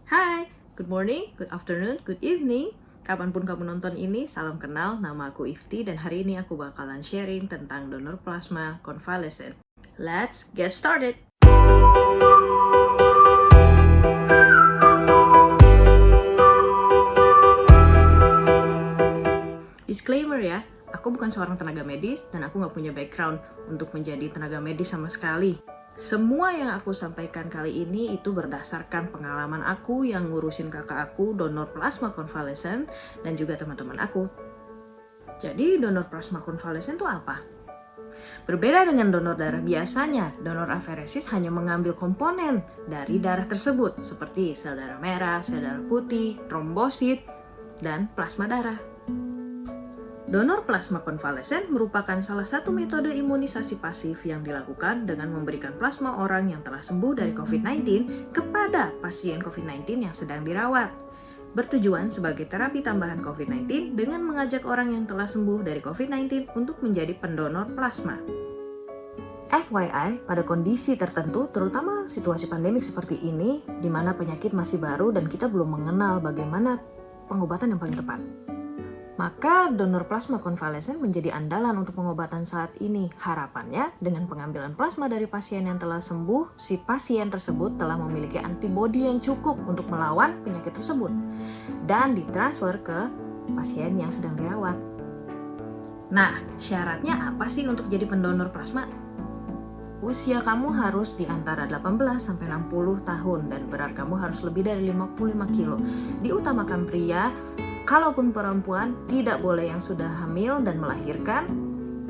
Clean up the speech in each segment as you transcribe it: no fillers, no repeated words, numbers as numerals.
Hai, good morning, good afternoon, good evening. Kapanpun kamu nonton ini, salam kenal, nama aku Ifti dan hari ini aku bakalan sharing tentang donor plasma convalescent. Let's get started! Disclaimer ya, aku bukan seorang tenaga medis dan aku nggak punya background untuk menjadi tenaga medis sama sekali. Semua yang aku sampaikan kali ini itu berdasarkan pengalaman aku yang ngurusin kakak aku donor plasma convalescent dan juga teman-teman aku. Jadi donor plasma convalescent itu apa? Berbeda dengan donor darah biasanya, donor aferesis hanya mengambil komponen dari darah tersebut seperti sel darah merah, sel darah putih, trombosit, dan plasma darah. Donor plasma konvalesen merupakan salah satu metode imunisasi pasif yang dilakukan dengan memberikan plasma orang yang telah sembuh dari COVID-19 kepada pasien COVID-19 yang sedang dirawat. Bertujuan sebagai terapi tambahan COVID-19 dengan mengajak orang yang telah sembuh dari COVID-19 untuk menjadi pendonor plasma. FYI, pada kondisi tertentu, terutama situasi pandemik seperti ini, di mana penyakit masih baru dan kita belum mengenal bagaimana pengobatan yang paling tepat, maka donor plasma konvalesen menjadi andalan untuk pengobatan saat ini. Harapannya, dengan pengambilan plasma dari pasien yang telah sembuh, si pasien tersebut telah memiliki antibodi yang cukup untuk melawan penyakit tersebut dan ditransfer ke pasien yang sedang dirawat. Nah, syaratnya apa sih untuk jadi pendonor plasma? Usia kamu harus di antara 18 sampai 60 tahun dan berat kamu harus lebih dari 55 kilo. Diutamakan pria. Kalaupun perempuan, tidak boleh yang sudah hamil dan melahirkan,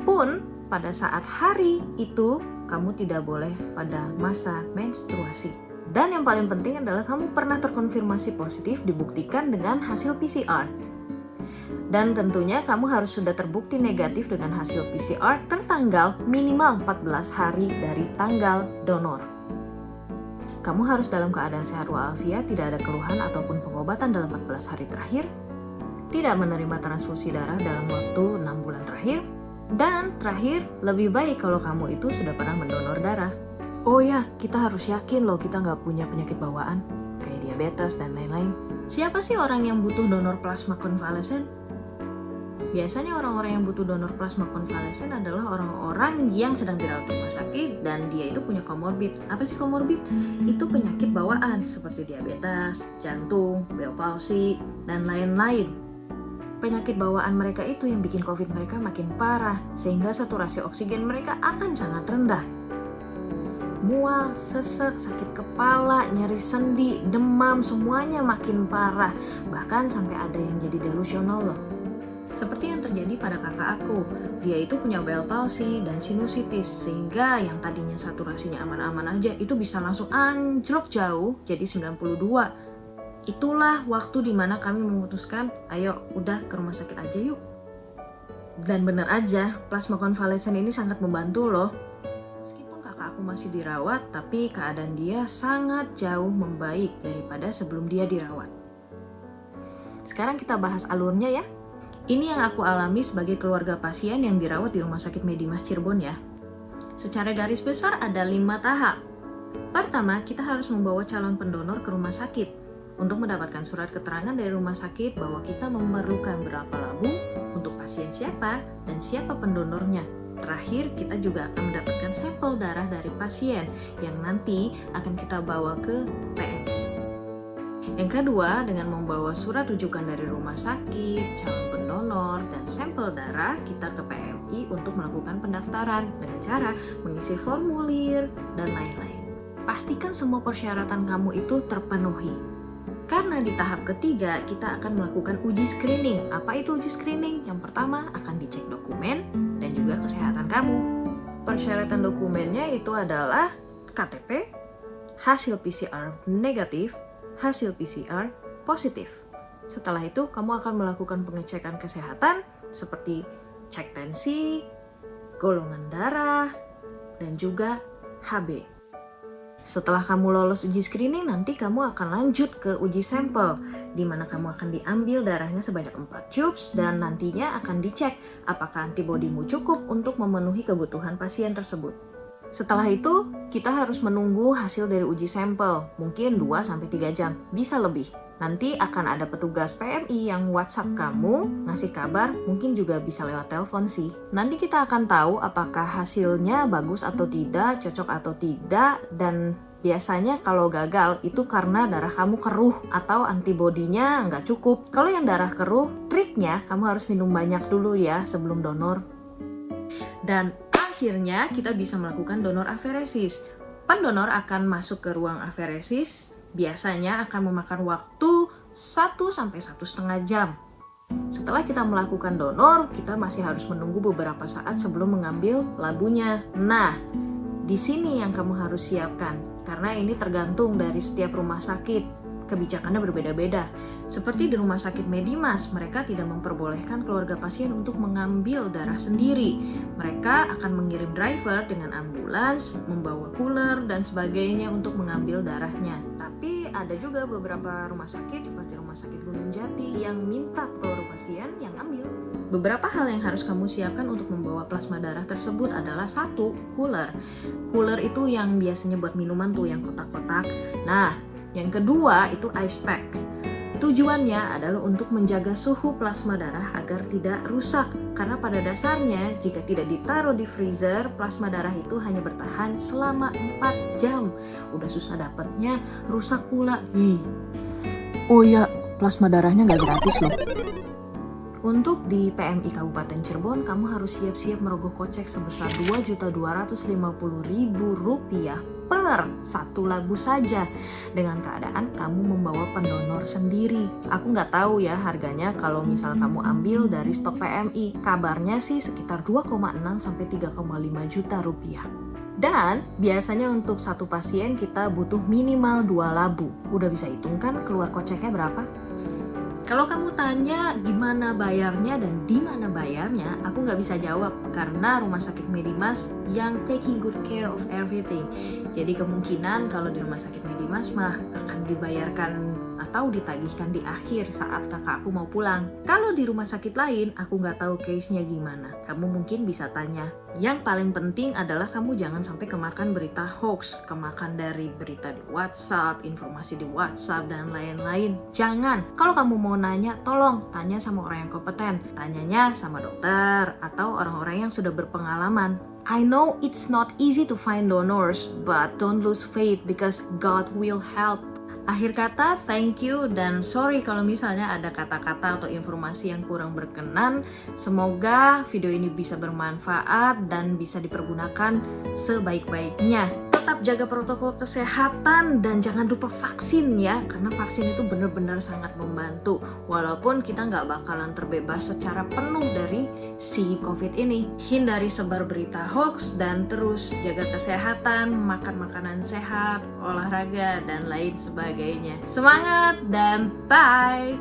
pun pada saat hari itu, kamu tidak boleh pada masa menstruasi. Dan yang paling penting adalah kamu pernah terkonfirmasi positif dibuktikan dengan hasil PCR. Dan tentunya kamu harus sudah terbukti negatif dengan hasil PCR tertanggal minimal 14 hari dari tanggal donor. Kamu harus dalam keadaan sehat walafiat, tidak ada keluhan ataupun pengobatan dalam 14 hari terakhir, tidak menerima transfusi darah dalam waktu 6 bulan terakhir, dan terakhir, lebih baik kalau kamu itu sudah pernah mendonor darah. Oh ya, kita harus yakin loh kita nggak punya penyakit bawaan, kayak diabetes dan lain-lain. Siapa sih orang yang butuh donor plasma konvalesen? Biasanya orang-orang yang butuh donor plasma konvalesen adalah orang-orang yang sedang dirawat di rumah sakit dan dia itu punya komorbid. Apa sih komorbid? Itu penyakit bawaan seperti diabetes, jantung, bel palsi, dan lain-lain. Penyakit bawaan mereka itu yang bikin COVID mereka makin parah, sehingga saturasi oksigen mereka akan sangat rendah. Mual, sesek, sakit kepala, nyeri sendi, demam, semuanya makin parah. Bahkan sampai ada yang jadi delusional loh. Seperti yang terjadi pada kakak aku, dia itu punya bel palsi dan sinusitis, sehingga yang tadinya saturasinya aman-aman aja, itu bisa langsung anjlok jauh jadi 92. Itulah waktu dimana kami memutuskan, ayo udah ke rumah sakit aja yuk. Dan bener aja, plasma konvalesen ini sangat membantu loh. Meskipun kakak aku masih dirawat, tapi keadaan dia sangat jauh membaik daripada sebelum dia dirawat. Sekarang kita bahas alurnya ya. Ini yang aku alami sebagai keluarga pasien yang dirawat di Rumah Sakit Medimas Cirebon ya. Secara garis besar ada 5 tahap. Pertama, kita harus membawa calon pendonor ke rumah sakit untuk mendapatkan surat keterangan dari rumah sakit bahwa kita memerlukan berapa labung untuk pasien siapa dan siapa pendonornya. Terakhir, kita juga akan mendapatkan sampel darah dari pasien yang nanti akan kita bawa ke PMI. Yang kedua, dengan membawa surat rujukan dari rumah sakit, calon pendonor, dan sampel darah, kita ke PMI untuk melakukan pendaftaran dengan cara mengisi formulir dan lain-lain. Pastikan semua persyaratan kamu itu terpenuhi. Karena di tahap ketiga, kita akan melakukan uji screening. Apa itu uji screening? Yang pertama, akan dicek dokumen dan juga kesehatan kamu. Persyaratan dokumennya itu adalah KTP, hasil PCR negatif, hasil PCR positif. Setelah itu, kamu akan melakukan pengecekan kesehatan seperti cek tensi, golongan darah, dan juga HB. Setelah kamu lolos uji screening, nanti kamu akan lanjut ke uji sampel, di mana kamu akan diambil darahnya sebanyak 4 tubes dan nantinya akan dicek apakah antibodimu cukup untuk memenuhi kebutuhan pasien tersebut. Setelah itu, kita harus menunggu hasil dari uji sampel, mungkin 2-3 jam, bisa lebih. Nanti akan ada petugas PMI yang WhatsApp kamu, ngasih kabar, mungkin juga bisa lewat telepon sih. Nanti kita akan tahu apakah hasilnya bagus atau tidak, cocok atau tidak, dan biasanya kalau gagal itu karena darah kamu keruh atau antibodinya nggak cukup. Kalau yang darah keruh, triknya kamu harus minum banyak dulu ya sebelum donor. Dan akhirnya kita bisa melakukan donor aferesis. Pendonor akan masuk ke ruang aferesis, biasanya akan memakan waktu 1-1,5 jam. Setelah kita melakukan donor, kita masih harus menunggu beberapa saat sebelum mengambil labunya. Nah, di sini yang kamu harus siapkan, karena ini tergantung dari setiap rumah sakit. Kebijakannya berbeda-beda. Seperti di Rumah Sakit Medimas, mereka tidak memperbolehkan keluarga pasien untuk mengambil darah sendiri. Mereka akan mengirim driver dengan ambulans, membawa cooler, dan sebagainya untuk mengambil darahnya. Tapi ada juga beberapa rumah sakit seperti Rumah Sakit Gunung Jati yang minta keluarga pasien yang ambil. Beberapa hal yang harus kamu siapkan untuk membawa plasma darah tersebut adalah 1. Cooler. Cooler itu yang biasanya buat minuman tuh, yang kotak-kotak. Nah, yang kedua itu ice pack. Tujuannya adalah untuk menjaga suhu plasma darah agar tidak rusak. Karena pada dasarnya jika tidak ditaruh di freezer, plasma darah itu hanya bertahan selama 4 jam. Udah susah dapatnya, rusak pula. Oh ya, plasma darahnya nggak gratis loh. Untuk di PMI Kabupaten Cirebon, kamu harus siap-siap merogoh kocek sebesar Rp2.250.000 per 1 labu saja, dengan keadaan kamu membawa pendonor sendiri. Aku nggak tahu ya harganya kalau misal kamu ambil dari stok PMI. Kabarnya sih sekitar 2,6-3,5 juta rupiah. Dan biasanya untuk satu pasien kita butuh minimal 2 labu. Udah bisa hitung kan keluar koceknya berapa? Kalau kamu tanya gimana bayarnya dan di mana bayarnya, aku nggak bisa jawab karena Rumah Sakit Medimas yang taking good care of everything. Jadi kemungkinan kalau di Rumah Sakit Medimas mah akan dibayarkan atau ditagihkan di akhir saat kakakku mau pulang. Kalau di rumah sakit lain, aku nggak tahu case-nya gimana. Kamu mungkin bisa tanya. Yang paling penting adalah kamu jangan sampai kemakan berita hoax, kemakan dari berita di WhatsApp, informasi di WhatsApp, dan lain-lain. Jangan. Kalau kamu mau nanya, tolong tanya sama orang yang kompeten. Tanyanya sama dokter atau orang-orang yang sudah berpengalaman. I know it's not easy to find donors, but don't lose faith because God will help. Akhir kata, thank you dan sorry kalau misalnya ada kata-kata atau informasi yang kurang berkenan. Semoga video ini bisa bermanfaat dan bisa dipergunakan sebaik-baiknya. Tetap jaga protokol kesehatan dan jangan lupa vaksin ya, karena vaksin itu benar-benar sangat membantu. Walaupun kita nggak bakalan terbebas secara penuh dari si COVID ini. Hindari sebar berita hoax dan terus jaga kesehatan, makan makanan sehat, olahraga, dan lain sebagainya. Semangat dan bye!